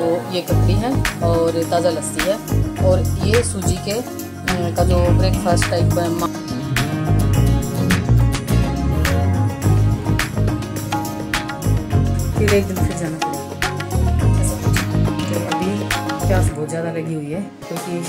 तो ये ककड़ी है और ताज़ा लस्सी है और ये सूजी के का जो ब्रेकफास्ट टाइप फिर एक दिन फिर जाना पड़ेगा। तो अभी प्यास बहुत ज़्यादा लगी हुई है क्योंकि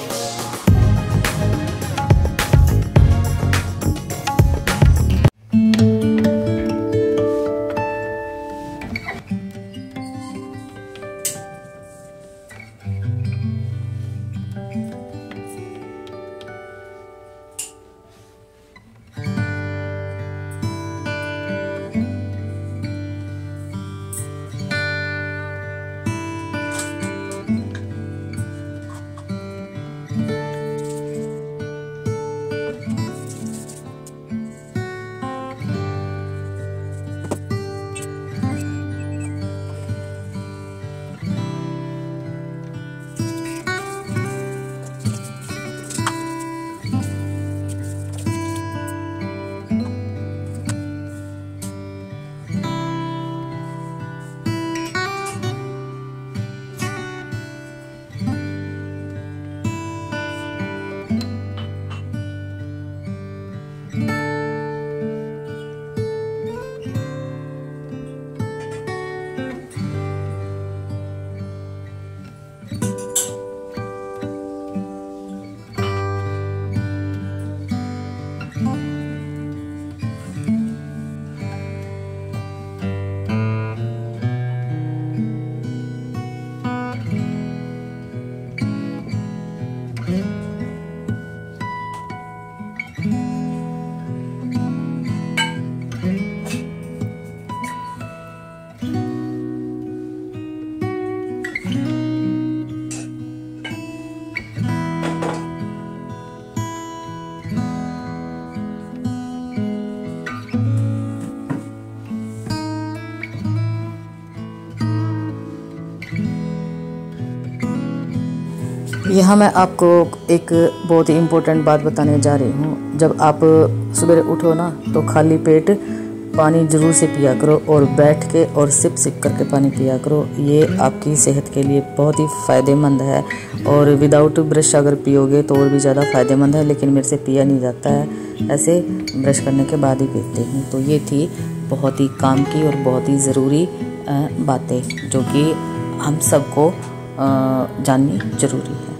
यहाँ मैं आपको एक बहुत ही इम्पोर्टेंट बात बताने जा रही हूँ। जब आप सुबह उठो ना तो खाली पेट पानी ज़रूर से पिया करो और बैठ के और सिप सिप करके पानी पिया करो। ये आपकी सेहत के लिए बहुत ही फ़ायदेमंद है और विदाउट ब्रश अगर पियोगे तो और भी ज़्यादा फ़ायदेमंद है, लेकिन मेरे से पिया नहीं जाता है, ऐसे ब्रश करने के बाद ही पीती हूँ। तो ये थी बहुत ही काम की और बहुत ही ज़रूरी बातें जो कि हम सबको जाननी ज़रूरी है।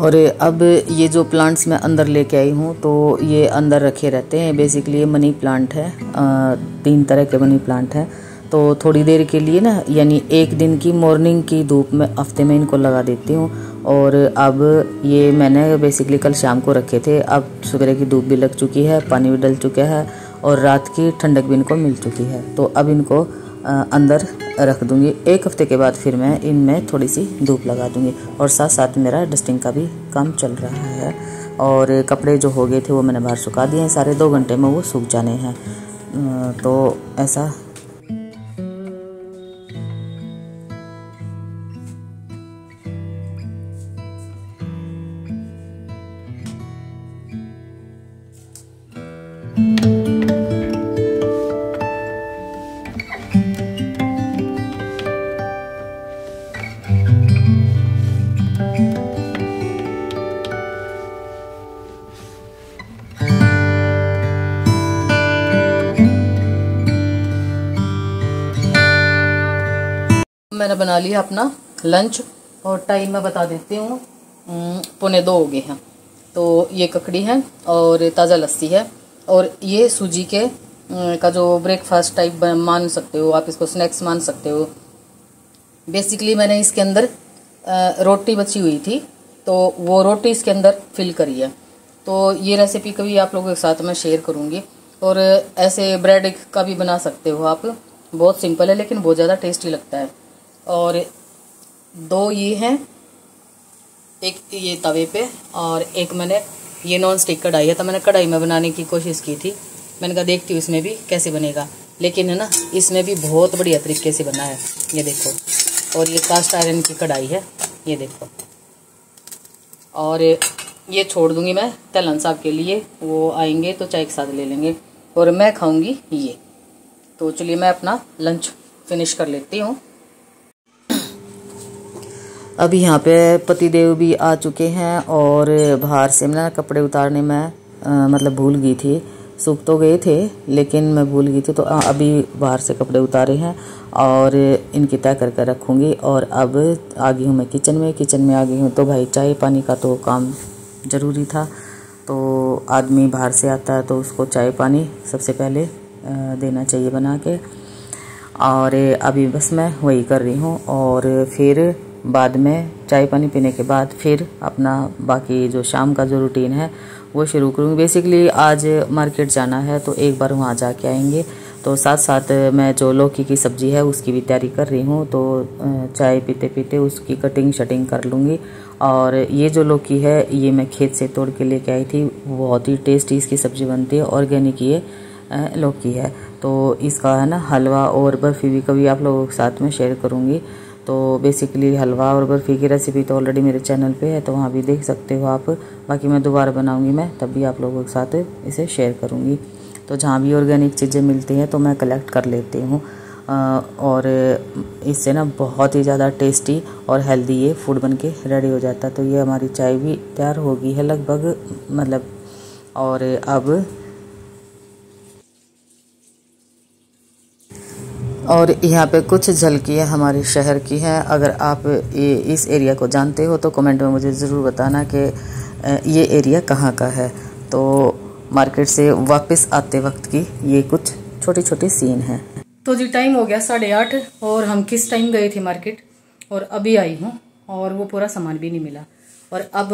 और अब ये जो प्लांट्स मैं अंदर लेके आई हूँ तो ये अंदर रखे रहते हैं। बेसिकली ये मनी प्लांट है, 3 तरह के मनी प्लांट हैं। तो थोड़ी देर के लिए ना, यानी एक दिन की मॉर्निंग की धूप में हफ्ते में इनको लगा देती हूँ। और अब ये मैंने बेसिकली कल शाम को रखे थे, अब सुबह की धूप भी लग चुकी है, पानी भी डल चुका है और रात की ठंडक भी इनको मिल चुकी है। तो अब इनको अंदर रख दूँगी। एक हफ्ते के बाद फिर मैं इनमें थोड़ी सी धूप लगा दूँगी। और साथ साथ मेरा डस्टिंग का भी काम चल रहा है। और कपड़े जो हो गए थे वो मैंने बाहर सुखा दिए हैं, साढ़े 2 घंटे में वो सूख जाने हैं। तो ऐसा मैंने बना लिया अपना लंच और टाइम मैं बता देती हूँ, 1:45 हो गए हैं। तो ये ककड़ी है और ताज़ा लस्सी है और ये सूजी के का जो ब्रेकफास्ट टाइप मान सकते हो आप, इसको स्नैक्स मान सकते हो। बेसिकली मैंने इसके अंदर रोटी बची हुई थी तो वो रोटी इसके अंदर फिल करी है। तो ये रेसिपी कभी आप लोगों के साथ मैं शेयर करूँगी। और ऐसे ब्रेड का भी बना सकते हो आप, बहुत सिंपल है लेकिन बहुत ज़्यादा टेस्टी लगता है। और 2 ये हैं, एक ये तवे पे और एक मैंने ये नॉन स्टिक कढ़ाई है। तो मैंने कढ़ाई में बनाने की कोशिश की थी, मैंने कहा देखती हूँ इसमें भी कैसे बनेगा, लेकिन है ना इसमें भी बहुत बढ़िया तरीके से बना है, ये देखो। और ये कास्ट आयरन की कढ़ाई है, ये देखो। और ये छोड़ दूंगी मैं तलन साहब के लिए, वो आएंगे तो चाय के साथ ले लेंगे और मैं खाऊंगी ये। तो चलिए मैं अपना लंच फिनिश कर लेती हूँ। अभी यहाँ पे पतिदेव भी आ चुके हैं और बाहर से मैं कपड़े उतारने में मतलब भूल गई थी। सूख तो गए थे लेकिन मैं भूल गई थी, तो अभी बाहर से कपड़े उतारे हैं और इनकी तय करके रखूँगी। और अब आ गई हूँ मैं किचन में आ गई हूँ। तो भाई चाय पानी का तो काम ज़रूरी था, तो आदमी बाहर से आता है तो उसको चाय पानी सबसे पहले देना चाहिए बना के। और अभी बस मैं वही कर रही हूँ और फिर बाद में चाय पानी पीने के बाद फिर अपना बाकी जो शाम का जो रूटीन है वो शुरू करूँगी। बेसिकली आज मार्केट जाना है तो एक बार वहाँ जाके आएंगे। तो साथ साथ मैं जो लौकी की सब्ज़ी है उसकी भी तैयारी कर रही हूँ, तो चाय पीते पीते उसकी कटिंग शटिंग कर लूँगी। और ये जो लौकी है ये मैं खेत से तोड़ के लेके आई थी, बहुत ही टेस्टी इसकी सब्ज़ी बनती है, ऑर्गेनिक ये लौकी है। तो इसका है ना हलवा और बर्फ़ी भी कभी आप लोगों के साथ में शेयर करूँगी। तो बेसिकली हलवा और बर्फ़ी की रेसिपी तो ऑलरेडी मेरे चैनल पे है, तो वहाँ भी देख सकते हो आप। बाकी मैं दोबारा बनाऊँगी मैं, तब भी आप लोगों के साथ इसे शेयर करूँगी। तो जहाँ भी ऑर्गेनिक चीज़ें मिलती हैं तो मैं कलेक्ट कर लेती हूँ और इससे ना बहुत ही ज़्यादा टेस्टी और हेल्दी ये फूड बन के रेडी हो जाता है। तो ये हमारी चाय भी तैयार हो गई है लगभग, मतलब। और अब और यहाँ पे कुछ झलकियाँ हमारे शहर की हैं। अगर आप इस एरिया को जानते हो तो कमेंट में मुझे ज़रूर बताना कि ये एरिया कहाँ का है। तो मार्केट से वापस आते वक्त की ये कुछ छोटी छोटी सीन है। तो जी टाइम हो गया 8:30 और हम किस टाइम गए थे मार्केट और अभी आई हूँ और वो पूरा सामान भी नहीं मिला। और अब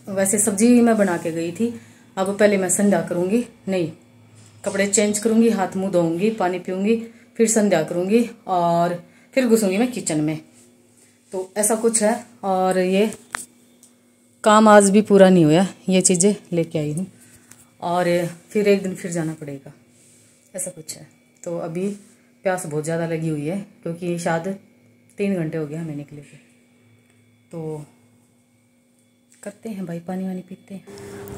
वैसे सब्जी मैं बना के गई थी, अब पहले मैं संध्या करूँगी, नहीं कपड़े चेंज करूँगी, हाथ मुँह धोऊँगी, पानी पीऊँगी, फिर संध्या करूँगी और फिर घुसूँगी मैं किचन में। तो ऐसा कुछ है और ये काम आज भी पूरा नहीं हुआ, ये चीज़ें लेके आई हूँ और फिर एक दिन फिर जाना पड़ेगा, ऐसा कुछ है। तो अभी प्यास बहुत ज़्यादा लगी हुई है क्योंकि शायद 3 घंटे हो गए हमें निकले थे। तो करते हैं भाई, पानी वानी पीते हैं।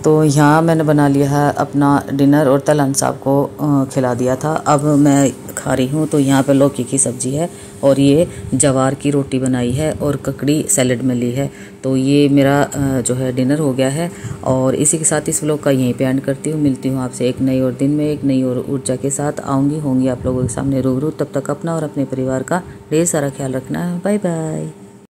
तो यहाँ मैंने बना लिया है अपना डिनर और तलन साहब को खिला दिया था, अब मैं खा रही हूँ। तो यहाँ पे लौकी की सब्ज़ी है और ये जवार की रोटी बनाई है और ककड़ी सैलेड में ली है। तो ये मेरा जो है डिनर हो गया है और इसी के साथ इस व्लॉग का यहीं पे एंड करती हूँ। मिलती हूँ आपसे एक नई और दिन में एक नई और ऊर्जा के साथ होंगी आप लोगों के सामने रूबरू। तब तक अपना और अपने परिवार का ढेर सारा ख्याल रखना है। Bye bye.